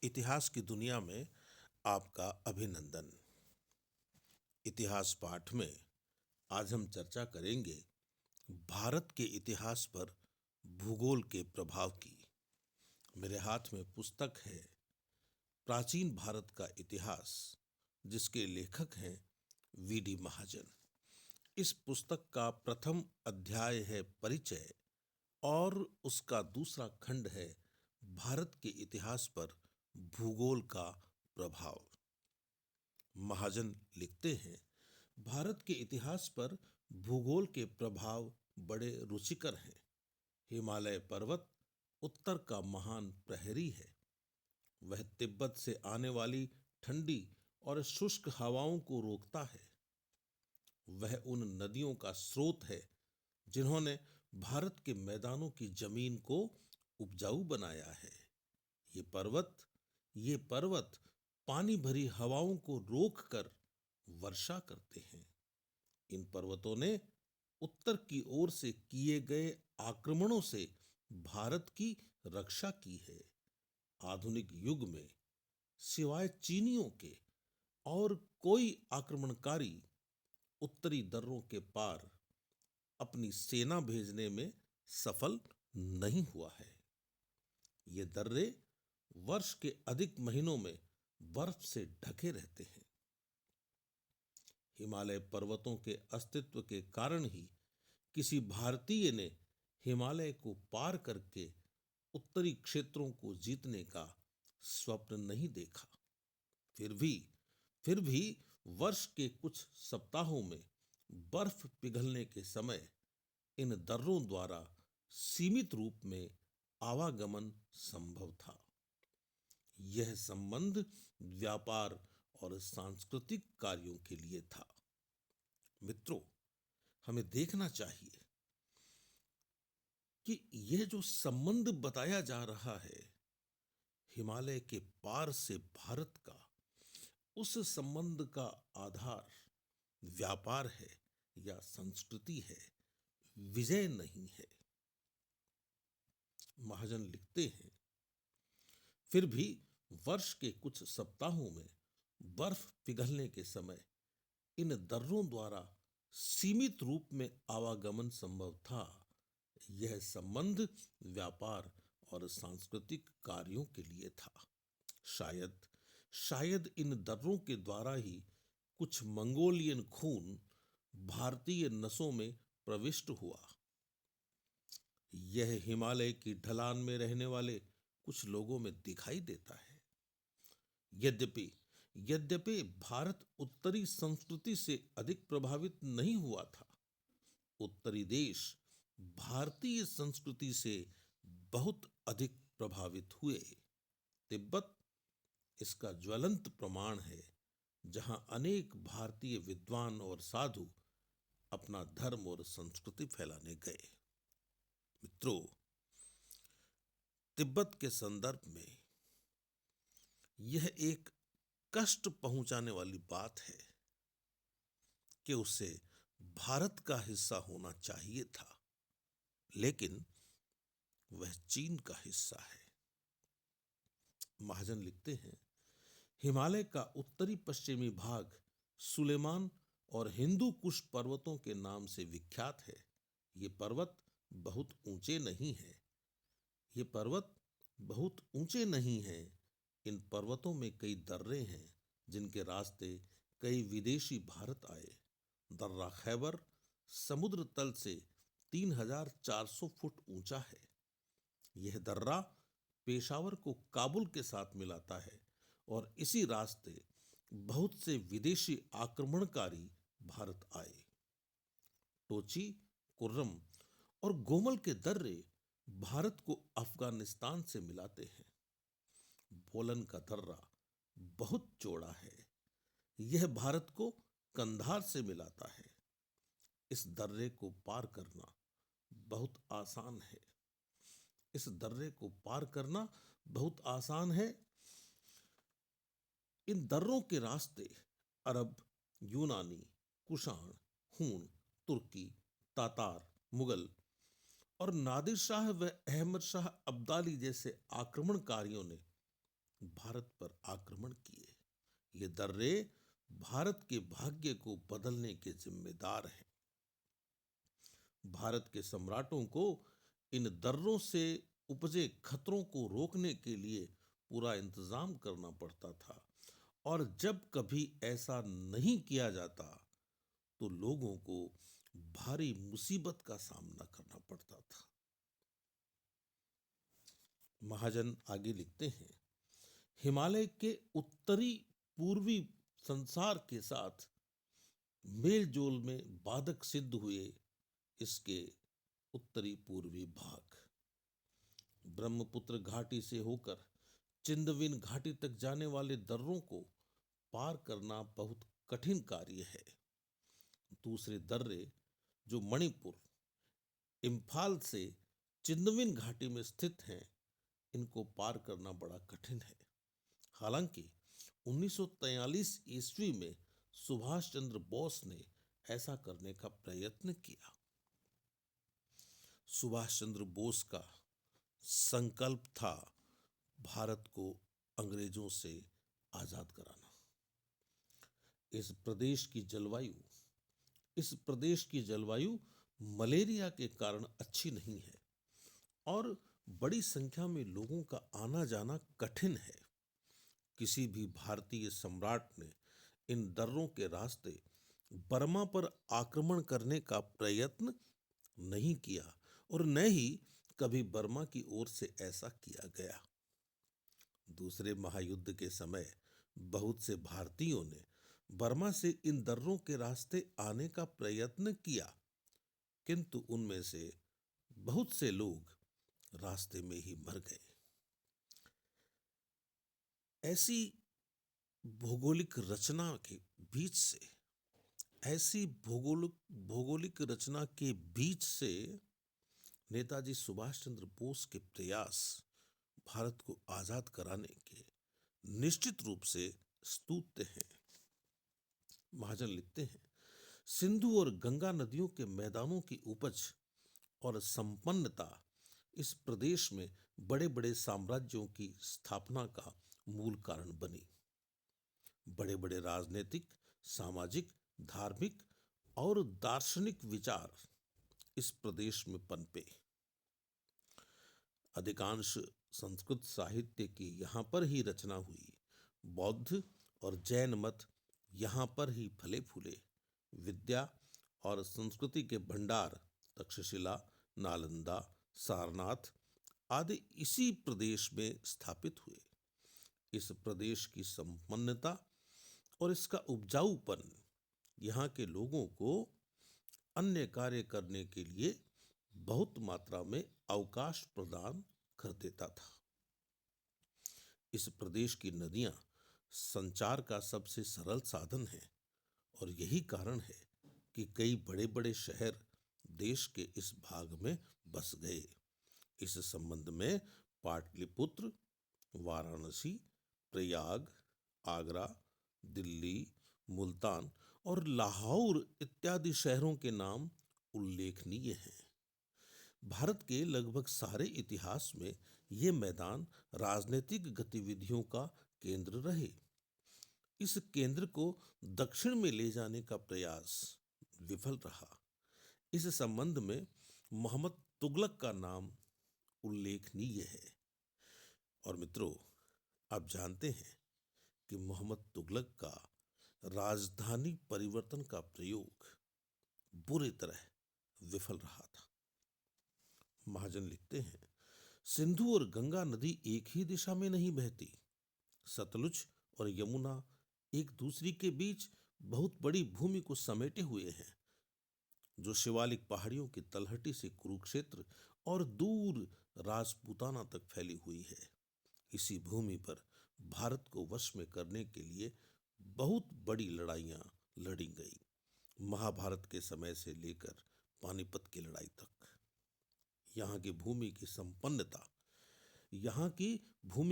इतिहास की दुनिया में आपका अभिनंदन। इतिहास पाठ में आज हम चर्चा करेंगे भारत के इतिहास पर भूगोल के प्रभाव की। मेरे हाथ में पुस्तक है प्राचीन भारत का इतिहास, जिसके लेखक हैं वी.डी. महाजन। इस पुस्तक का प्रथम अध्याय है परिचय और उसका दूसरा खंड है भारत के इतिहास पर भूगोल का प्रभाव। महाजन लिखते हैं, भारत के इतिहास पर भूगोल के प्रभाव बड़े रुचिकर हैं। हिमालय पर्वत उत्तर का महान प्रहरी है। वह तिब्बत से आने वाली ठंडी और शुष्क हवाओं को रोकता है। वह उन नदियों का स्रोत है जिन्होंने भारत के मैदानों की जमीन को उपजाऊ बनाया है। ये पर्वत पानी भरी हवाओं को रोककर वर्षा करते हैं। इन पर्वतों ने उत्तर की ओर से किए गए आक्रमणों से भारत की रक्षा की है। आधुनिक युग में सिवाय चीनियों के और कोई आक्रमणकारी उत्तरी दर्रों के पार अपनी सेना भेजने में सफल नहीं हुआ है। ये दर्रे वर्ष के अधिक महीनों में बर्फ से ढके रहते हैं। हिमालय पर्वतों के अस्तित्व के कारण ही किसी भारतीय ने हिमालय को पार करके उत्तरी क्षेत्रों को जीतने का स्वप्न नहीं देखा। फिर भी वर्ष के कुछ सप्ताहों में बर्फ पिघलने के समय इन दर्रों द्वारा सीमित रूप में आवागमन संभव था। यह संबंध व्यापार और सांस्कृतिक कार्यों के लिए था। मित्रों, हमें देखना चाहिए कि यह जो संबंध बताया जा रहा है हिमालय के पार से भारत का, उस संबंध का आधार व्यापार है या संस्कृति है, विजय नहीं है। महाजन लिखते हैं, फिर भी वर्ष के कुछ सप्ताहों में बर्फ पिघलने के समय इन दर्रों द्वारा सीमित रूप में आवागमन संभव था। यह संबंध व्यापार और सांस्कृतिक कार्यों के लिए था। शायद इन दर्रों के द्वारा ही कुछ मंगोलियन खून भारतीय नसों में प्रविष्ट हुआ। यह हिमालय की ढलान में रहने वाले कुछ लोगों में दिखाई देता है। यद्यपि भारत उत्तरी संस्कृति से अधिक प्रभावित नहीं हुआ था, उत्तरी देश भारतीय संस्कृति से बहुत अधिक प्रभावित हुए। तिब्बत इसका ज्वलंत प्रमाण है, जहां अनेक भारतीय विद्वान और साधु अपना धर्म और संस्कृति फैलाने गए। मित्रों, तिब्बत के संदर्भ में यह एक कष्ट पहुंचाने वाली बात है कि उसे भारत का हिस्सा होना चाहिए था, लेकिन वह चीन का हिस्सा है। महाजन लिखते हैं, हिमालय का उत्तरी पश्चिमी भाग सुलेमान और हिंदू कुश पर्वतों के नाम से विख्यात है। ये पर्वत बहुत ऊंचे नहीं हैं। इन पर्वतों में कई दर्रे हैं जिनके रास्ते कई विदेशी भारत आए। दर्रा खैबर समुद्र तल से 3400 फुट ऊंचा है। यह दर्रा पेशावर को काबुल के साथ मिलाता है और इसी रास्ते बहुत से विदेशी आक्रमणकारी भारत आए। टोची, कुर्रम और गोमल के दर्रे भारत को अफगानिस्तान से मिलाते हैं। बोलन का दर्रा बहुत चौड़ा है। यह भारत को कंधार से मिलाता है। इस दर्रे को पार करना बहुत आसान है। इन दर्रों के रास्ते अरब, यूनानी, कुषाण, हूण, तुर्की, तातार, मुगल और नादिर शाह व अहमद शाह अब्दाली जैसे आक्रमणकारियों ने भारत पर आक्रमण किए। ये दर्रे भारत के भाग्य को बदलने के जिम्मेदार हैं। भारत के सम्राटों को इन दर्रों से उपजे खतरों को रोकने के लिए पूरा इंतजाम करना पड़ता था, और जब कभी ऐसा नहीं किया जाता तो लोगों को भारी मुसीबत का सामना करना पड़ता था। महाजन आगे लिखते हैं, हिमालय के उत्तरी पूर्वी संसार के साथ मेल जोल में बाधक सिद्ध हुए इसके उत्तरी पूर्वी भाग। ब्रह्मपुत्र घाटी से होकर चिंदविन घाटी तक जाने वाले दर्रों को पार करना बहुत कठिन कार्य है। दूसरे दर्रे जो मणिपुर, इम्फाल से चिंदविन घाटी में स्थित हैं, इनको पार करना बड़ा कठिन है। हालांकि 1943 ईस्वी में सुभाष चंद्र बोस ने ऐसा करने का प्रयत्न किया। सुभाष चंद्र बोस का संकल्प था भारत को अंग्रेजों से आजाद कराना। इस प्रदेश की जलवायु मलेरिया के कारण अच्छी नहीं है और बड़ी संख्या में लोगों का आना जाना कठिन है। किसी भी भारतीय सम्राट ने इन दर्रों के रास्ते बर्मा पर आक्रमण करने का प्रयत्न नहीं किया और न ही कभी बर्मा की ओर से ऐसा किया गया। दूसरे महायुद्ध के समय बहुत से भारतीयों ने बर्मा से इन दर्रों के रास्ते आने का प्रयत्न किया, किंतु उनमें से बहुत से लोग रास्ते में ही मर गए। ऐसी भौगोलिक रचना के बीच से नेताजी सुभाष चंद्र बोस के प्रयास भारत को आजाद कराने के निश्चित रूप से स्तुत्य हैं। महाजन लिखते हैं, सिंधु और गंगा नदियों के मैदानों की उपज और संपन्नता इस प्रदेश में बड़े बड़े साम्राज्यों की स्थापना का मूल कारण बनी। बड़े बड़े राजनीतिक, सामाजिक, धार्मिक और दार्शनिक विचार इस प्रदेश में पनपे। अधिकांश संस्कृत साहित्य की यहाँ पर ही रचना हुई। बौद्ध और जैन मत यहाँ पर ही फले फूले। विद्या और संस्कृति के भंडार तक्षशिला, नालंदा, सारनाथ आदि इसी प्रदेश में स्थापित हुए। इस प्रदेश की संपन्नता और इसका उपजाऊपन यहाँ के लोगों को अन्य कार्य करने के लिए बहुत मात्रा में अवकाश प्रदान कर देता था। इस प्रदेश की नदियां संचार का सबसे सरल साधन है और यही कारण है कि कई बड़े बड़े शहर देश के इस भाग में बस गए। इस संबंध में पाटलिपुत्र, वाराणसी, प्रयाग, आगरा, दिल्ली, मुल्तान और लाहौर इत्यादि शहरों के नाम उल्लेखनीय हैं। भारत के लगभग सारे इतिहास में ये मैदान राजनीतिक गतिविधियों का केंद्र रहे। इस केंद्र को दक्षिण में ले जाने का प्रयास विफल रहा। इस संबंध में मोहम्मद तुगलक का नाम उल्लेखनीय है। और मित्रों, आप जानते हैं कि मोहम्मद तुगलक का राजधानी परिवर्तन का प्रयोग बुरी तरह विफल रहा था। महाजन लिखते हैं, सिंधु और गंगा नदी एक ही दिशा में नहीं बहती। सतलुज और यमुना एक दूसरी के बीच बहुत बड़ी भूमि को समेटे हुए हैं, जो शिवालिक पहाड़ियों की तलहटी से कुरुक्षेत्र और दूर राजपूताना तक फैली हुई है। इसी भूमि पर भारत को वश में करने के लिए बहुत बड़ी लड़ाइयां लड़ी गई, महाभारत के समय से लेकर पानीपत की लड़ाई तक। यहाँ की भूमि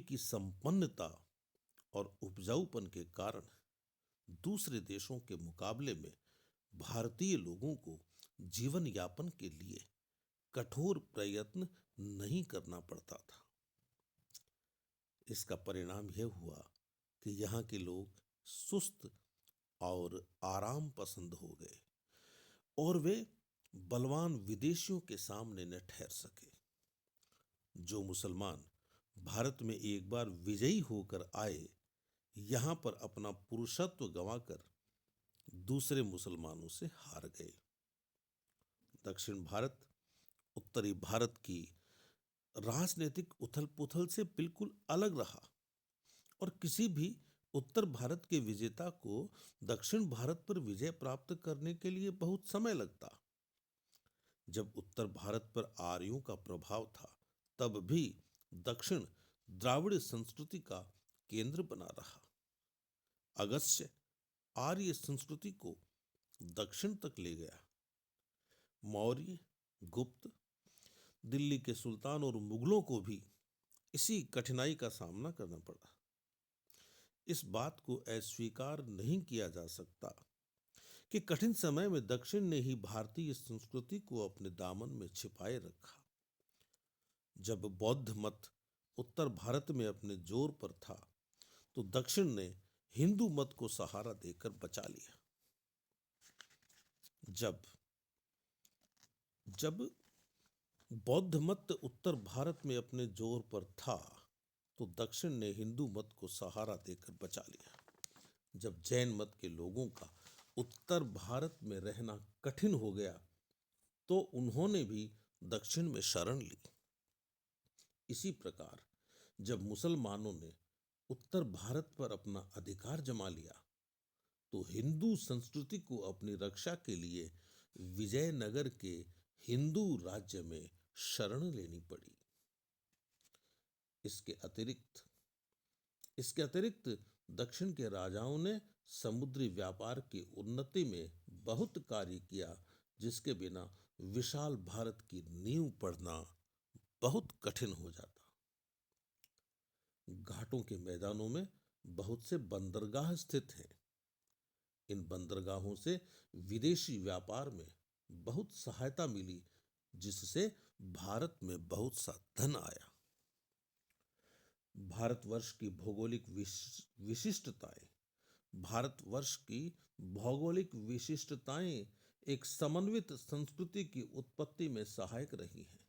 की संपन्नता और उपजाऊपन के कारण दूसरे देशों के मुकाबले में भारतीय लोगों को जीवन यापन के लिए कठोर प्रयत्न नहीं करना पड़ता था। इसका परिणाम यह हुआ कि यहाँ के लोग सुस्त और आराम पसंद हो गए और वे बलवान विदेशियों के सामने न ठहर सके। जो मुसलमान भारत में एक बार विजयी होकर आए, यहाँ पर अपना पुरुषत्व गंवाकर दूसरे मुसलमानों से हार गए। दक्षिण भारत उत्तरी भारत की राजनीतिक उथल पुथल से बिल्कुल अलग रहा और किसी भी उत्तर भारत के विजेता को दक्षिण भारत पर विजय प्राप्त करने के लिए बहुत समय लगता। जब उत्तर भारत पर आर्यों का प्रभाव था, तब भी दक्षिण द्राविड़ संस्कृति का केंद्र बना रहा। अगस्त्य आर्य संस्कृति को दक्षिण तक ले गया। मौर्य, गुप्त, दिल्ली के सुल्तान और मुगलों को भी इसी कठिनाई का सामना करना पड़ा। इस बात को अस्वीकार नहीं किया जा सकता कि कठिन समय में दक्षिण ने ही भारतीय संस्कृति को अपने दामन में छिपाए रखा। जब बौद्ध मत उत्तर भारत में अपने जोर पर था, तो दक्षिण ने हिंदू मत को सहारा देकर बचा लिया। जब बौद्ध मत उत्तर भारत में अपने जोर पर था, तो दक्षिण ने हिंदू मत को सहारा देकर बचा लिया। जब जैन मत के लोगों का उत्तर भारत में रहना कठिन हो गया, तो उन्होंने भी दक्षिण में शरण ली। इसी प्रकार जब मुसलमानों ने उत्तर भारत पर अपना अधिकार जमा लिया, तो हिंदू संस्कृति को अपनी रक्षा के लिए विजयनगर के हिंदू राज्य में शरण लेनी पड़ी। इसके अतिरिक्त दक्षिण के राजाओं ने समुद्री व्यापार की उन्नति में बहुत कार्य किया, जिसके बिना विशाल भारत की नींव पड़ना बहुत कठिन हो जाता। घाटों के मैदानों में बहुत से बंदरगाह स्थित हैं। इन बंदरगाहों से विदेशी व्यापार में बहुत सहायता मिली, जिससे भारत में बहुत सा धन आया। भारतवर्ष की भौगोलिक विशिष्टताएं एक समन्वित संस्कृति की उत्पत्ति में सहायक रही हैं।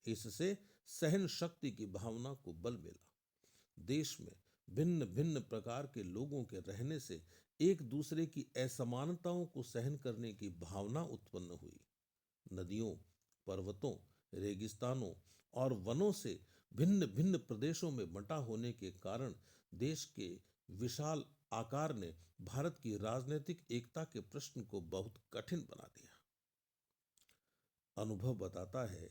इससे सहन शक्ति की भावना को बल मिला। देश में भिन्न भिन्न प्रकार के लोगों के रहने से एक दूसरे की असमानताओं को सहन करने की भावना उत्पन्न हुई। नदियों, पर्वतों, रेगिस्तानों और वनों से भिन्न भिन्न प्रदेशों में बंटा होने के कारण देश के विशाल आकार ने भारत की राजनीतिक एकता के प्रश्न को बहुत कठिन बना दिया। अनुभव बताता है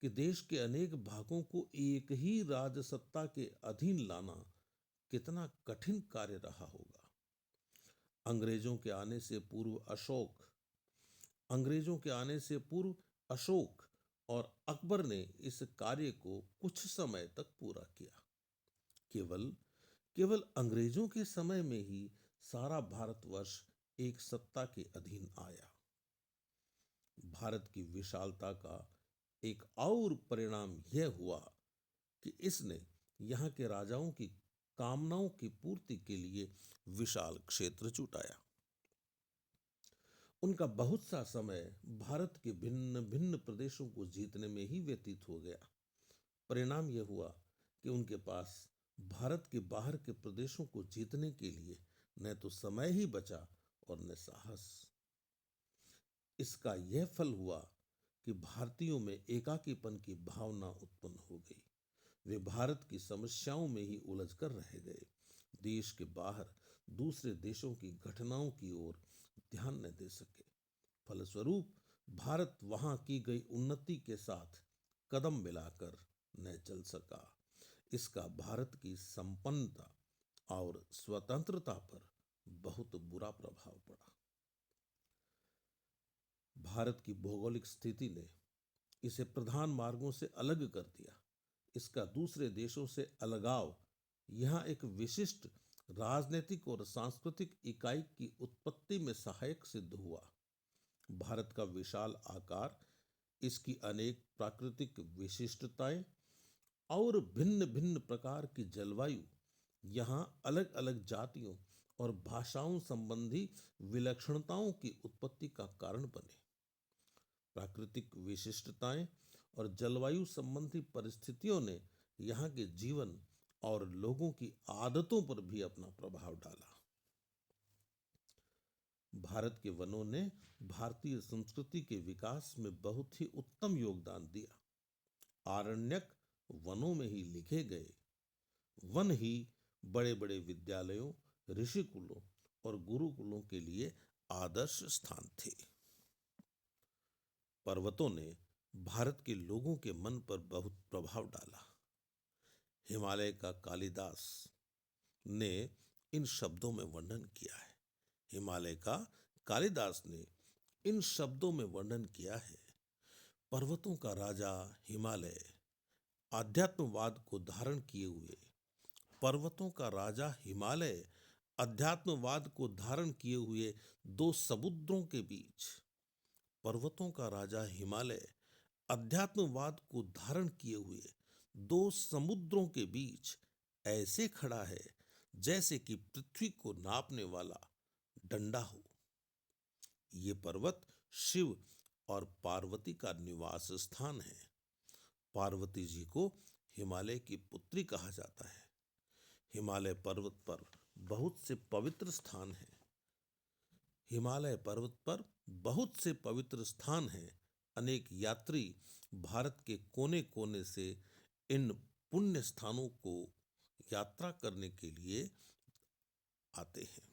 कि देश के अनेक भागों को एक ही राजसत्ता के अधीन लाना कितना कठिन कार्य रहा होगा। अंग्रेजों के आने से पूर्व अशोक और अकबर ने इस कार्य को कुछ समय तक पूरा किया। केवल अंग्रेजों के समय में ही सारा भारतवर्ष एक सत्ता के अधीन आया। भारत की विशालता का एक और परिणाम यह हुआ कि इसने यहाँ के राजाओं की कामनाओं की पूर्ति के लिए विशाल क्षेत्र जुटाया। उनका बहुत सा समय भारत के भिन्न भिन्न प्रदेशों को जीतने में ही व्यतीत हो गया। परिणाम यह हुआ कि उनके पास भारत के बाहर के प्रदेशों को जीतने के लिए न तो समय ही बचा और न साहस। इसका यह फल हुआ कि भारतीयों में एकाकीपन की भावना उत्पन्न हो गई। वे भारत की समस्याओं में ही उलझ कर रह गए। देश के बाहर दूसरे देशों की घटनाओं की ओर ध्यान न दे सके। फलस्वरूप भारत वहां की गई उन्नति के साथ कदम मिलाकर न चल सका। इसका भारत की संपन्नता और स्वतंत्रता पर बहुत बुरा प्रभाव पड़ा। भारत की भौगोलिक स्थिति ने इसे प्रधान मार्गों से अलग कर दिया। इसका दूसरे देशों से अलगाव यहाँ एक विशिष्ट राजनीतिक और सांस्कृतिक इकाई की उत्पत्ति में सहायक सिद्ध हुआ। भारत का विशाल आकार, इसकी अनेक प्राकृतिक विशिष्टताएं और भिन्न भिन्न प्रकार की जलवायु यहाँ अलग अलग जातियों और भाषाओं संबंधी विलक्षणताओं की उत्पत्ति का कारण बने। प्राकृतिक विशिष्टताएं और जलवायु संबंधी परिस्थितियों ने यहाँ के जीवन और लोगों की आदतों पर भी अपना प्रभाव डाला। भारत के वनों ने भारतीय संस्कृति के विकास में बहुत ही उत्तम योगदान दिया। आरण्यक वनों में ही लिखे गए वन ही बड़े बड़े विद्यालयों, ऋषिकुलों और गुरुकुलों के लिए आदर्श स्थान थे। पर्वतों ने भारत के लोगों के मन पर बहुत प्रभाव डाला। हिमालय का कालिदास ने इन शब्दों में वर्णन किया है। हिमालय का कालिदास ने इन शब्दों में वर्णन किया है। पर्वतों का राजा हिमालय, आध्यात्मवाद को धारण किए हुए। पर्वतों का राजा हिमालय अध्यात्मवाद को धारण किए हुए दो समुद्रों के बीच। पर्वतों का राजा हिमालय अध्यात्मवाद को धारण किए हुए दो समुद्रों के बीच ऐसे खड़ा है जैसे कि पृथ्वी को नापने वाला डंडा हो। ये पर्वत शिव और पार्वती का निवास स्थान है। पार्वती जी को हिमालय की पुत्री कहा जाता है। हिमालय पर्वत पर बहुत से पवित्र स्थान हैं। हिमालय पर्वत पर बहुत से पवित्र स्थान हैं। अनेक यात्री भारत के कोने कोने से इन पुण्य स्थानों को यात्रा करने के लिए आते हैं।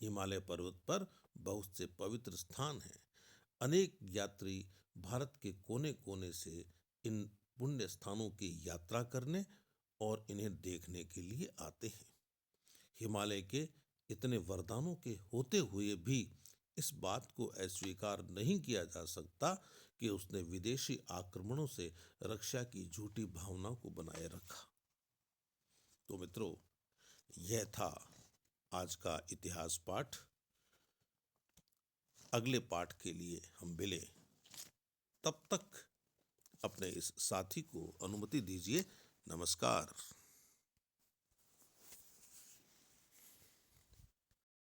हिमालय पर्वत पर बहुत से पवित्र स्थान हैं। अनेक यात्री भारत के कोने कोने से इन पुण्य स्थानों की यात्रा करने और इन्हें देखने के लिए आते हैं। हिमालय के इतने वरदानों के होते हुए भी इस बात को अस्वीकार नहीं किया जा सकता कि उसने विदेशी आक्रमणों से रक्षा की झूठी भावना को बनाए रखा। तो मित्रों, यह था आज का इतिहास पाठ। अगले पाठ के लिए हम मिले, तब तक अपने इस साथी को अनुमति दीजिए। नमस्कार।